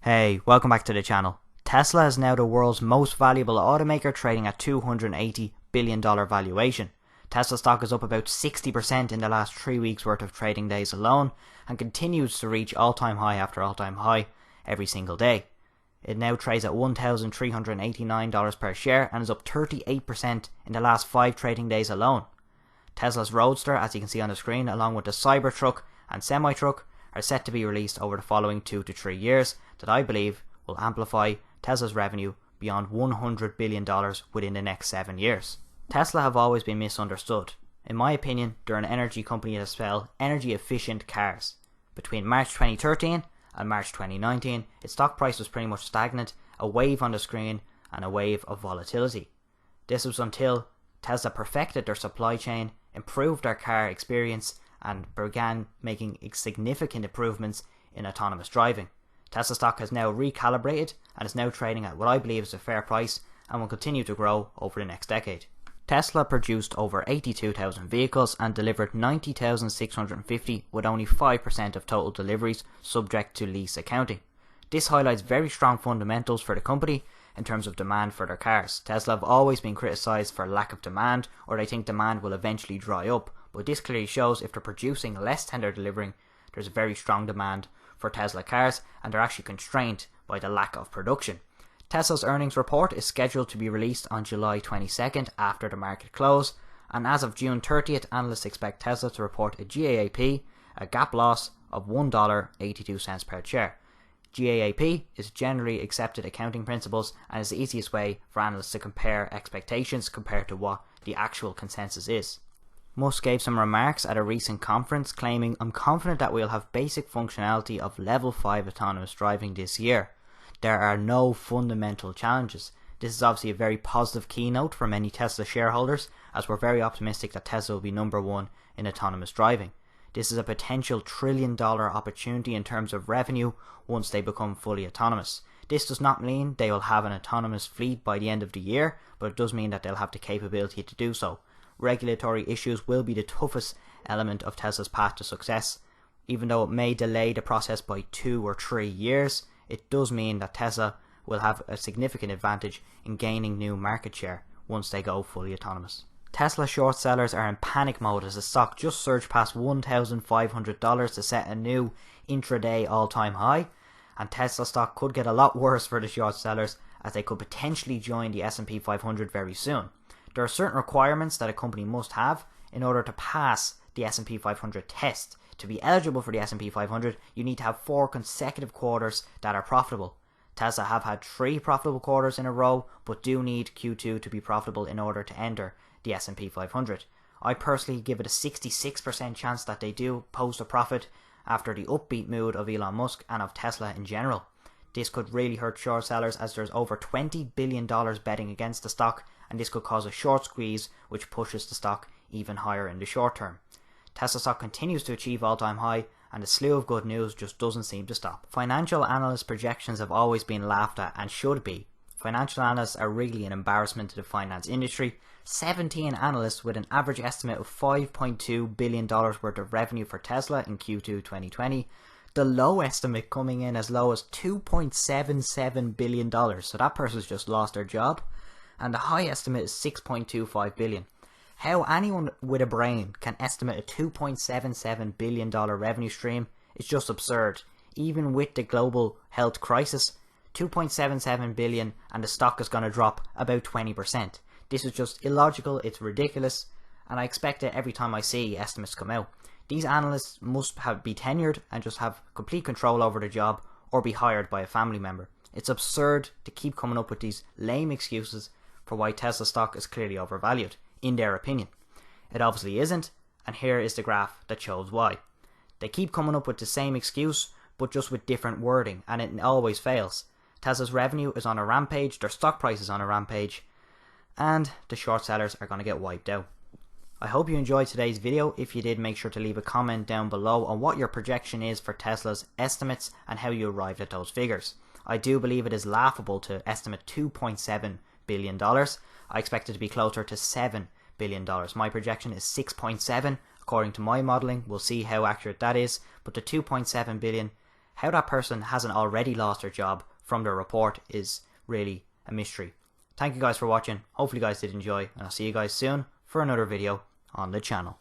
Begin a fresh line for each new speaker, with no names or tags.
Hey, welcome back to the channel. Tesla is now the world's most valuable automaker, trading at $280 billion valuation. Tesla stock is up about 60% in the last 3 weeks worth of trading days alone, and continues to reach all-time high after all-time high every single day. It now trades at $1,389 per share and is up 38% in the last 5 trading days alone. Tesla's Roadster, as you can see on the screen, along with the Cybertruck and semi-truck, are set to be released over the following 2 to 3 years that I believe will amplify Tesla's revenue beyond $100 billion within the next 7 years. Tesla have always been misunderstood. In my opinion, they're an energy company that sell energy efficient cars. Between March 2013 and March 2019, its stock price was pretty much stagnant, a wave on the screen and a wave of volatility. This was until Tesla perfected their supply chain, improved their car experience, and began making significant improvements in autonomous driving. Tesla stock has now recalibrated and is now trading at what I believe is a fair price and will continue to grow over the next decade. Tesla produced over 82,000 vehicles and delivered 90,650 with only 5% of total deliveries subject to lease accounting. This highlights very strong fundamentals for the company in terms of demand for their cars. Tesla have always been criticised for lack of demand, or they think demand will eventually dry up, but this clearly shows if they're producing less than they're delivering, there's a very strong demand for Tesla cars, and they're actually constrained by the lack of production. Tesla's earnings report is scheduled to be released on July 22nd after the market close, and as of June 30th, analysts expect Tesla to report a GAAP, a GAAP loss of $1.82 per share. GAAP is generally accepted accounting principles and is the easiest way for analysts to compare expectations compared to what the actual consensus is. Musk gave some remarks at a recent conference claiming, "I'm confident that we'll have basic functionality of level 5 autonomous driving this year. There are no fundamental challenges." This is obviously a very positive keynote for many Tesla shareholders, as we're very optimistic that Tesla will be number one in autonomous driving. This is a potential $1 trillion opportunity in terms of revenue once they become fully autonomous. This does not mean they will have an autonomous fleet by the end of the year, but it does mean that they'll have the capability to do so. Regulatory issues will be the toughest element of Tesla's path to success. Even though it may delay the process by 2 or 3 years, it does mean that Tesla will have a significant advantage in gaining new market share once they go fully autonomous. Tesla short sellers are in panic mode as the stock just surged past $1,500 to set a new intraday all-time high, and Tesla stock could get a lot worse for the short sellers as they could potentially join the S&P 500 very soon. There are certain requirements that a company must have in order to pass the S&P 500 test. To be eligible for the S&P 500, you need to have 4 consecutive quarters that are profitable. Tesla have had 3 profitable quarters in a row, but do need Q2 to be profitable in order to enter the S&P 500. I personally give it a 66% chance that they do post a profit after the upbeat mood of Elon Musk and of Tesla in general. This could really hurt short sellers as there's over $20 billion betting against the stock, and this could cause a short squeeze which pushes the stock even higher in the short term. Tesla stock continues to achieve all-time high, and the slew of good news just doesn't seem to stop. Financial analyst projections have always been laughed at and should be. Financial analysts are really an embarrassment to the finance industry. 17 analysts with an average estimate of $5.2 billion worth of revenue for Tesla in Q2 2020. The low estimate coming in as low as $2.77 billion, so that person's just lost their job. And the high estimate is $6.25 billion. How anyone with a brain can estimate a $2.77 billion revenue stream is just absurd. Even with the global health crisis, $2.77 billion and the stock is going to drop about 20%. This is just illogical, it's ridiculous, and I expect it every time I see estimates come out. These analysts must be tenured and just have complete control over their job, or be hired by a family member. It's absurd to keep coming up with these lame excuses for why Tesla stock is clearly overvalued, in their opinion. It obviously isn't, and here is the graph that shows why. They keep coming up with the same excuse, but just with different wording, and it always fails. Tesla's revenue is on a rampage, their stock price is on a rampage, and the short sellers are going to get wiped out. I hope you enjoyed today's video. If you did, make sure to leave a comment down below on what your projection is for Tesla's estimates and how you arrived at those figures. I do believe it is laughable to estimate $2.7 billion. I expect it to be closer to $7 billion. My projection is 6.7 according to my modelling. We'll see how accurate that is, but the 2.7 billion how that person hasn't already lost their job from their report is really a mystery. Thank you guys for watching. Hopefully you guys did enjoy, and I'll see you guys soon for another video on the channel.